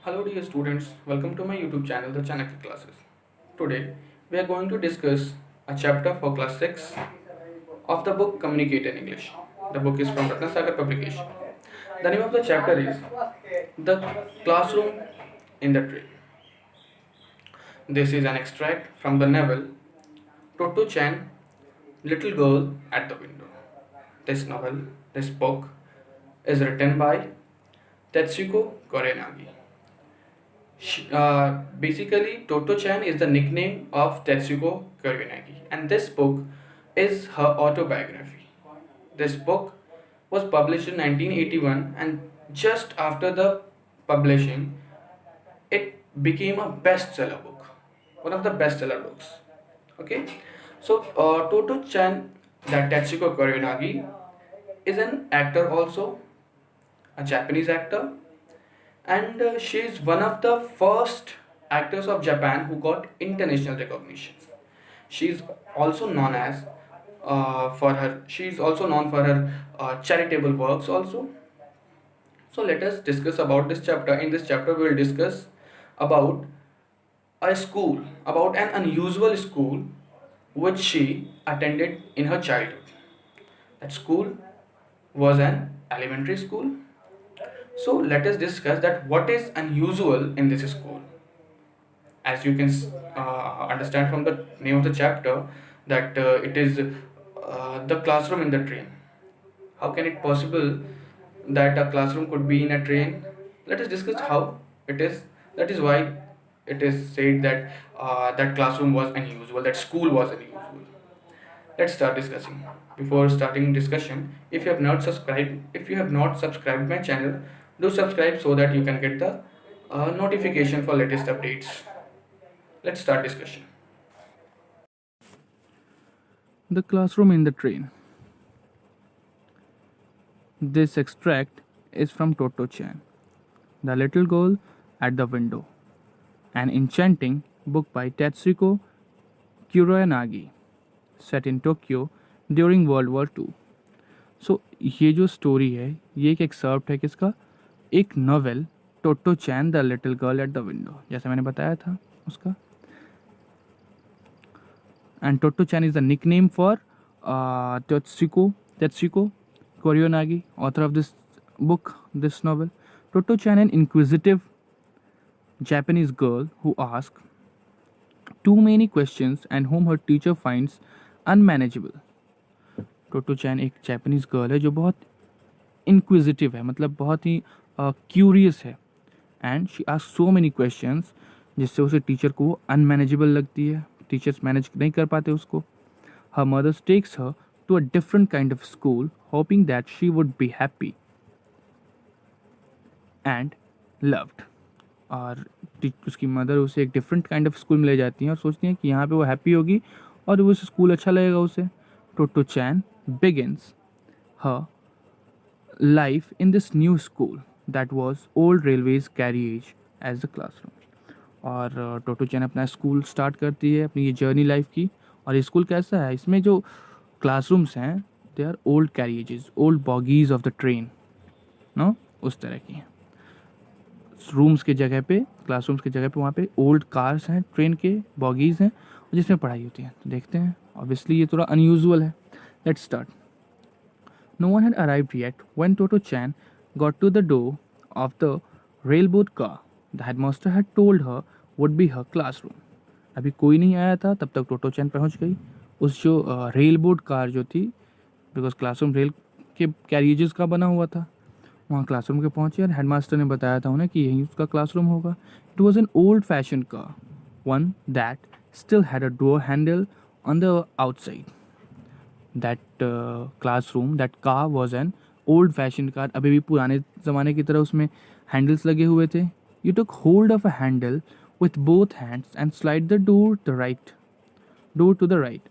Hello dear students, welcome to my YouTube channel The Chanakya Classes. Today we are going to discuss a chapter for class 6 of the book Communicate in English. The book is from Ratnasagar publication. The name of the chapter is The Classroom in the Train. This is an extract from the novel Toto Chan, Little Girl at the Window. This novel, this book, is written by Tetsuko Korenagi. Basically, Toto-chan is the nickname of Tetsuko Kurenagi, and this book is her autobiography. This book was published in 1981, and just after the publishing, it became a bestseller book, one of the bestseller books. Okay, so Toto-chan, that Tetsuko Kurenagi, is an actor also, a Japanese actor, and she is one of the first actors of Japan who got international recognition. She is also known as for her. She is also known for her charitable works also. So let us discuss about this chapter. In this chapter, we will discuss about a school, about an unusual school which she attended in her childhood. That school was an elementary school. So let us discuss that what is unusual in this school. As you can understand from the name of the chapter, that it is the classroom in the train. How can it possible that a classroom could be in a train? Let us discuss how it is. That is why it is said that that classroom was unusual, that school was unusual. Let's start discussing. Before starting discussion, if you have not subscribed my channel, do subscribe so that you can get the notification for latest updates. Let's start discussion. The classroom in the train. This extract is from Toto Chan, The Little Girl at the Window, an enchanting book by Tetsuko Kuroyanagi, set in Tokyo during World War II. सो ये जो story है ये एक excerpt है किसका, एक novel toto chain the little girl at the window, जैसे मैंने बताया था उसका. And Toto Chan is the nickname for Tetsuko Koryonagi, author of this book, this novel. Toto Chan, an inquisitive Japanese girl who asks too many questions and whom her teacher finds unmanageable. Toto Chan एक Japanese girl है जो बहुत inquisitive है, मतलब बहुत ही curious है, and she asks so many questions जिससे उसे टीचर को वो unmanageable लगती है. टीचर्स मैनेज नहीं कर पाते उसको. Her mother takes her to a different kind of school, hoping that she would be happy and loved. और उसकी मदर उसे एक डिफरेंट काइंड ऑफ स्कूल में ले जाती हैं और सोचती हैं कि यहाँ पे वो हैप्पी होगी और वो स्कूल अच्छा लगेगा उसे. टोटो चैन begins her life in this new school that was old railways carriage as the classroom. और टोटो चैन अपना स्कूल स्टार्ट करती है अपनी ये जर्नी लाइफ की. और ये स्कूल कैसा है, इसमें जो क्लासरूम्स हैं they are old carriages, old bogies of the train, no, उस तरह की हैं. रूम्स के जगह पे, क्लासरूम्स की जगह पे वहाँ पे ओल्ड कार्स हैं, ट्रेन के बॉगीज हैं जिसमें पढ़ाई होती है. तो देखते हैं, ऑब्वियसली ये थोड़ा अनयूजुअल है. Let's start. No one had arrived yet when Toto Chan got to the door of the railboat car the headmaster had told her would be her classroom. अभी कोई नहीं आया था तब तक टोटो चैन पहुंच गई उस जो रेलबोट कार जो थी, बिकॉज क्लासरूम रेल के कैरिएजेस का बना हुआ था, वहाँ क्लासरूम के पहुँचे और हेडमास्टर ने बताया था उन्हें कि यही उसका क्लासरूम होगा. It was an old fashion car, one that still had a door handle on the outside. That classroom, that car was an old fashioned car. अभी भी पुराने ज़माने की तरह उसमें हैंडल्स लगे हुए थे. You took hold of a handle with both hands and slide the door to the right.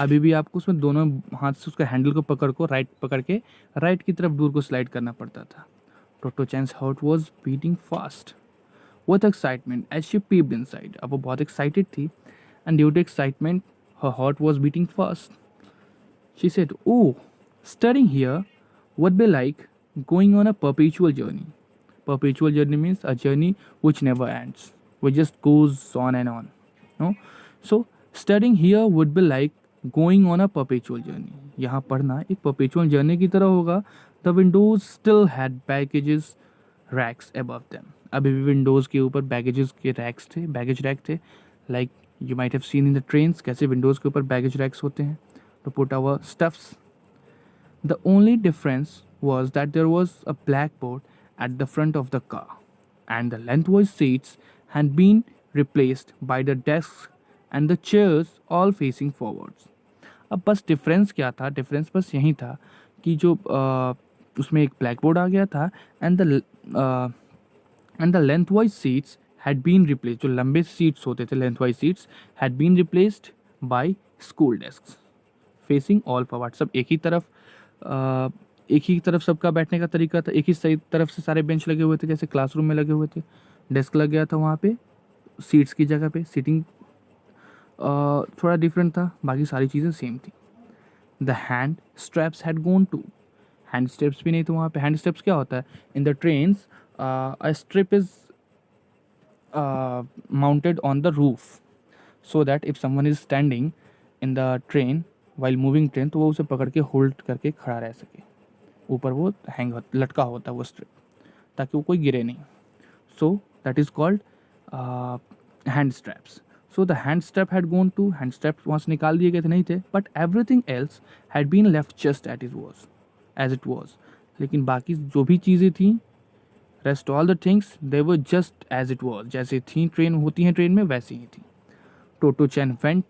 अभी भी आपको उसमें दोनों हाथ से उसका हैंडल को पकड़ के राइट की तरफ डोर को स्लाइड करना पड़ता था. Toto Chan's heart was beating fast with excitement as she peeped inside. अब वो बहुत एक्साइटेड थी, and due to excitement her heart was beating fast. She said, "Oh, studying here would be like going on a perpetual journey." Perpetual journey means a journey which never ends, which just goes on and on. No? So studying here would be like going on a perpetual journey. यहाँ पढ़ना एक perpetual journey की तरह होगा. The windows still had baggages racks above them. अभी भी Windows के ऊपर बैगेजेस के रैक्स थे, बैगेज रैक थे. Like you might have seen in the trains कैसे विंडोज़ के ऊपर बैगेज रैक्स होते हैं to put our stuffs. The only difference was that there was a blackboard at the front of the car, and the lengthwise seats had been replaced by the desks and the chairs all facing forwards. अब बस difference क्या था, difference बस यही था कि जो उसमें एक ब्लैक बोर्ड आ गया था and the lengthwise seats had been replaced. जो लंबे सीट्स होते थे lengthwise seats had been replaced by school desk facing all forward. सब एक ही तरफ सबका बैठने का तरीका था, एक ही सही तरफ से सारे बेंच लगे हुए थे जैसे क्लासरूम में लगे हुए थे. डेस्क लग गया था वहाँ पे सीट्स की जगह पे. सीटिंग थोड़ा डिफरेंट था, बाकी सारी चीज़ें सेम थी. The hand straps had gone too. Hand straps भी नहीं थे वहाँ पे. हैंड स्ट्रैप्स क्या होता है इन the trains? A strip is mounted on the roof so that if someone is standing in the train while moving train तो वो उसे पकड़ के होल्ड करके खड़ा रह सके. ऊपर वो हैंग लटका होता है वो स्ट्रिप ताकि वो कोई गिरे नहीं. So that is called hand straps. So the hand strap had gone too. Hand strap वहाँ से निकाल दिए गए थे, नहीं थे. But everything else had been left just as it was. लेकिन बाकी जो भी चीज़ें थी rest all the things they were just as it was. जैसे थी ट्रेन होती हैं ट्रेन में वैसी ही थी. Toto Chan went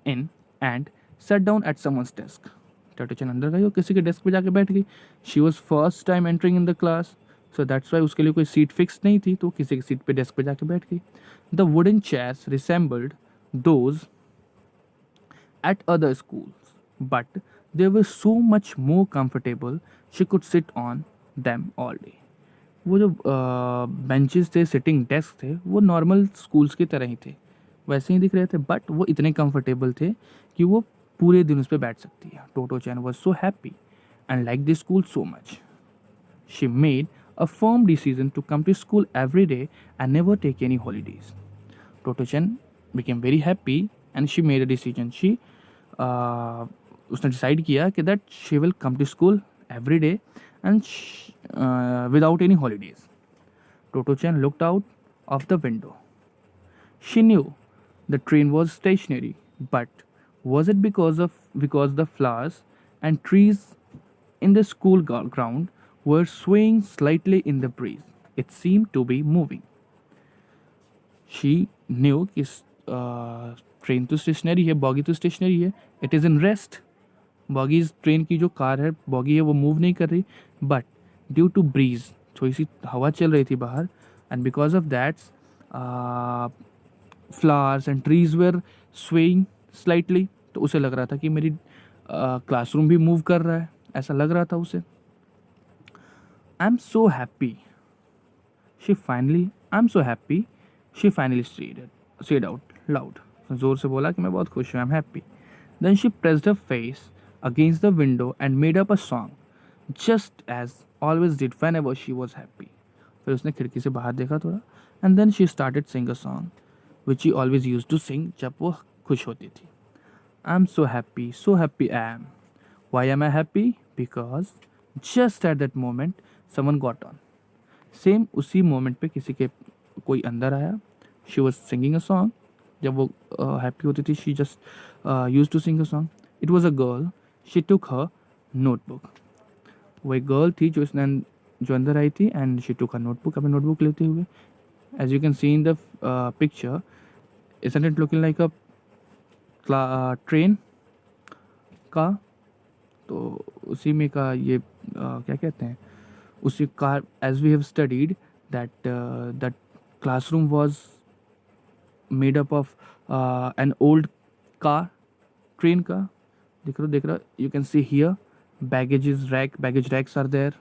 in and sat down at someone's desk. Toto Chan अंदर गई और किसी के डेस्क पे जाके बैठ गई. She was first time entering in the class so that's why उसके लिए कोई सीट फिक्स नहीं थी तो किसी की सीट पे डेस्क पे जाके बैठ गई. The wooden chairs resembled those at other schools but they were so much more comfortable she could sit on them all day. वो जो बेंचेस थे, सिटिंग डेस्क थे, वो नॉर्मल स्कूल्स की तरह ही थे, वैसे ही दिख रहे थे. बट वो इतने कंफर्टेबल थे कि वो पूरे दिन उस पर बैठ सकती है. Toto Chan was so happy and like this school so much. She made a firm decision to come to school every day and never take any holidays. Toto Chen became very happy and she made a decision. उसने decide किया कि that she will come to school every day and without any holidays. Toto Chen looked out of the window. She knew the train was stationary, but was it because the flowers and trees in the school ground were swaying slightly in the breeze? It seemed to be moving. She knew कि train तो stationery है, boggy तो stationery है. It is in rest. Boggy train की जो car है boggy है वो मूव नहीं कर रही. बट ड्यू टू ब्रीज थोड़ी सी हवा चल रही थी बाहर and because of that flowers and trees where swaying slightly. तो उसे लग रहा था कि मेरी क्लासरूम भी मूव कर रहा है, ऐसा लग रहा था उसे. I'm so happy. I'm so happy. She finally said out loud. जोर से बोला कि मैं बहुत खुश हूँ. I'm happy. Then she pressed her face against the window and made up a song, just as always did whenever she was happy. फिर उसने खिड़की से बाहर देखा थोड़ा and then she started sing a song, which she always used to sing जब वो खुश होती थी. I'm so happy I am. Why am I happy? Because just at that moment someone got on. Same उसी moment पे किसी के कोई अंदर आया. She was singing a song. जब वो हैप्पी होती थी she just use to sing a song. It was a girl. She took her notebook. वो एक गर्ल थी जो अंदर आई थी and she took her notebook. अपनी नोटबुक लेते हुए as you can see in the picture isn't it looking like a train का. तो उसी में का ये क्या कहते हैं उसी car. As we have studied that classroom was made up of an old car. Train का देख रहा you can see here baggage racks are there,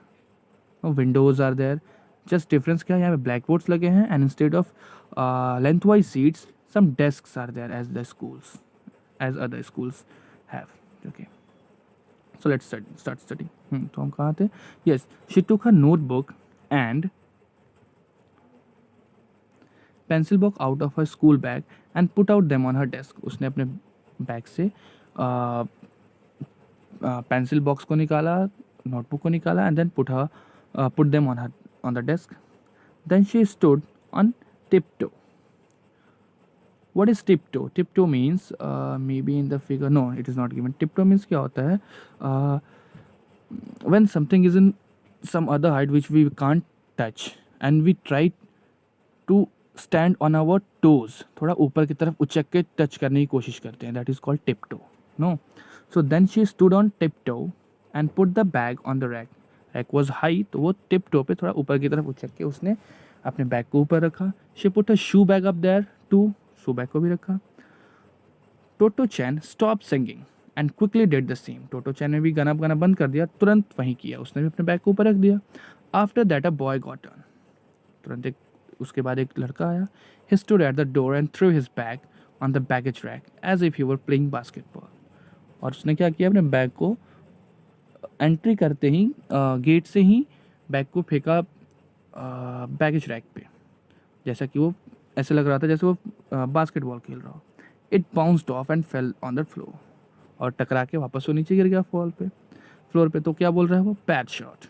windows are there. Just difference क्या है, यहाँ पे ब्लैक बोर्ड्स लगे हैं and instead of lengthwise seats some desks are there as other schools have. Okay, so let's start studying. तो हम कहाँ थे? Yes, she took her notebook and pencil box out of her school bag and put out them on her desk. उसने अपने bag से pencil box को निकाला, notebook को निकाला, and then put them on the desk. Then she stood on tiptoe. What is tiptoe? Tiptoe means maybe in the figure. No, it is not given. Tiptoe means क्या होता है? When something is in some other height which we can't touch and we try to stand on our toes, थोड़ा ऊपर की तरफ उचक के touch करने की कोशिश करते हैं. That is called tiptoe. No. So then she stood on tiptoe and put the bag on the rack. Rack was high, तो वो tiptoe पे थोड़ा ऊपर की तरफ उचक के उसने अपने बैग को ऊपर रखा. She put a shoe bag up there too. Shoe bag को भी रखा. Toto Chan stop singing and quickly did the same. Toto Chan ने भी गाना बंद कर दिया, तुरंत वहीं किया, उसने भी अपने बैग को ऊपर रख दिया. After that a boy got on. तुरंत उसके बाद एक लड़का आया. He stood at the door and threw his bag on the baggage rack as if he were playing basketball. और उसने क्या किया, अपने बैग को एंट्री करते ही गेट से ही बैग को फेंका बैगेज रैक पे, जैसा कि वो ऐसे लग रहा था जैसे वो बास्केटबॉल खेल रहा हो. It bounced of and fell on the floor. और टकरा के वापस वो नीचे गिर गया फ्लोर पे. तो क्या बोल रहा है वो? Bad shot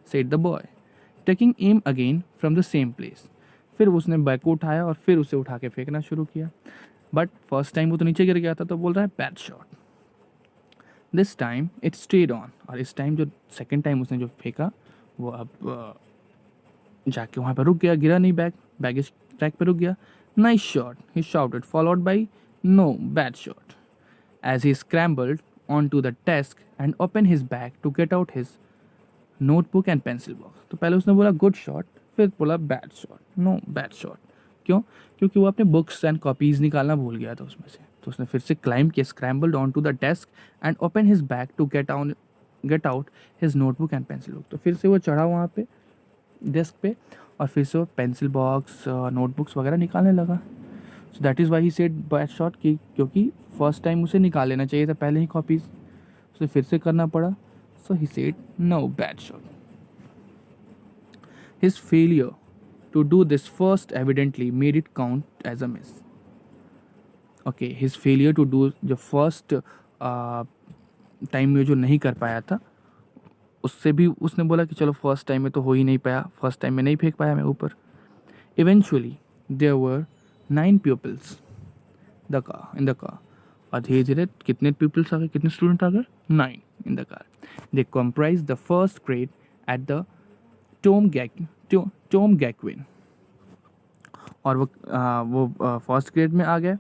said the boy taking M again from the same place. फिर उसने बैग को उठाया और फिर उसे उठा के फेंकना शुरू किया. बट फर्स्ट टाइम वो तो नीचे गिर गया था, तो बोल रहा है bad shot. This time it stayed on. और इस टाइम जो सेकेंड टाइम उसने जो फेंका वो अब जाके वहाँ पर रुक गया, गिरा नहीं, बैगेज ट्रैक पे रुक गया. Nice shot he shouted, followed by no bad shot as he scrambled on to the desk and open his bag to get out his notebook and pencil box. तो पहले उसने बोला गुड शॉट, फिर बोला bad shot, no bad shot. क्यों? क्योंकि वो अपने बुक्स एंड कॉपीज़ निकालना भूल गया था उसमें से. तो उसने फिर से क्लाइंब किया, scrambled on to the desk and open his bag to get out his notebook and pencil book. तो फिर से वो चढ़ा वहाँ पे डेस्क पे और फिर से वो पेंसिल बॉक्स नोटबुक्स वगैरह निकालने लगा. सो that is why he said bad shot, क्योंकि फर्स्ट टाइम उसे निकाल लेना चाहिए था पहले ही कॉपीज़, उसे फिर से करना पड़ा. So he said no bad shot. His failure to do this first evidently made it count as a miss. Okay, his failure to do जो फर्स्ट टाइम में जो नहीं कर पाया था, उससे भी उसने बोला कि चलो फर्स्ट टाइम में तो हो ही नहीं पाया, फर्स्ट टाइम में नहीं फेंक पाया मैं ऊपर. Eventually there were 9 pupils in the car. और धीरे धीरे कितने पीपल्स आ गए, कितने स्टूडेंट आ गए? 9 in the car. They comprise the first grade at the Tomoe Gakuen. और वो फर्स्ट ग्रेड में आ गए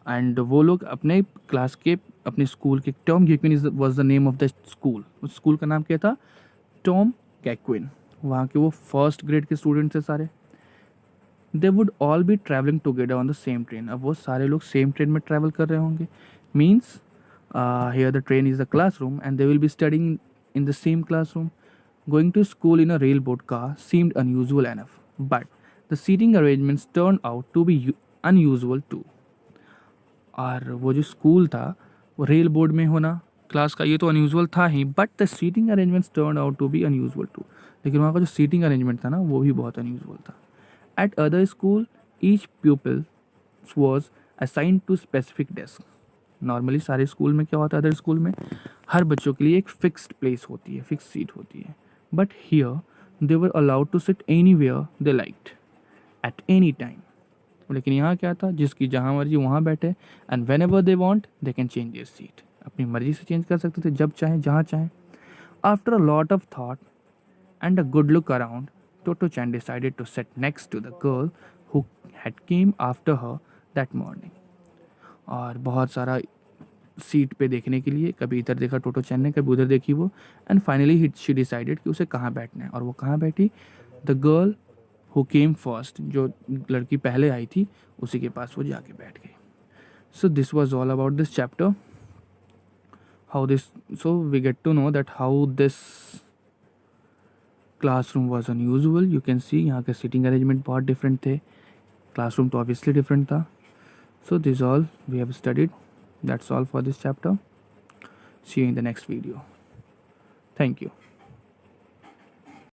एंड वो लोग अपने क्लास के अपने स्कूल के, Tomoe Gakuen was the name of the school. उस स्कूल का नाम क्या था? Tomoe Gakuen. वहाँ के वो फर्स्ट ग्रेड के स्टूडेंट थे सारे. They would all be travelling together on the same train. अब वो सारे लोग सेम ट्रेन में ट्रैवल कर रहे होंगे. Means here the train is the classroom and they will be studying in the same classroom. Going to school in a railroad car seemed unusual enough, but the seating arrangements turned out to be unusual too. और वो जो school था वो rail board में होना class का, ये तो अनयूजुअल था ही, but the seating arrangements turn out to be unusual too. लेकिन वहाँ का जो सीटिंग अरेंजमेंट था ना वो भी बहुत अनयूजुअल था. At other school each pupil was assigned to specific desk. Normally सारे स्कूल में क्या होता है, अदर स्कूल में हर बच्चों के लिए एक फिक्स्ड प्लेस होती है, फिक्स सीट होती है. But here they were allowed to sit anywhere they liked at any time. लेकिन यहाँ क्या था, जिसकी जहाँ मर्जी वहाँ बैठे, and whenever they want they can change their seat. अपनी मर्जी से चेंज कर सकते थे जब चाहे जहाँ चाहे. After a lot of thought and a good look around, Toto-chan decided to sit next to the girl who had came after her that morning. और बहुत सारा सीट पे देखने के लिए, कभी इधर देखा टोटो चैन ने, कभी उधर देखी वो, एंड फाइनली शी डिसाइडेड कि उसे कहाँ बैठना है. और वो कहाँ बैठी? The girl who came first, जो लड़की पहले आई थी उसी के पास वो जाके बैठ गई. So this was all about this chapter. How this, so we get to know that how this classroom was unusual. You can see यहाँ के सीटिंग अरेंजमेंट बहुत डिफरेंट थे, क्लासरूम तो ऑब्वियसली डिफरेंट था. So this all we have studied. That's all for this chapter. See you in the next video. Thank you.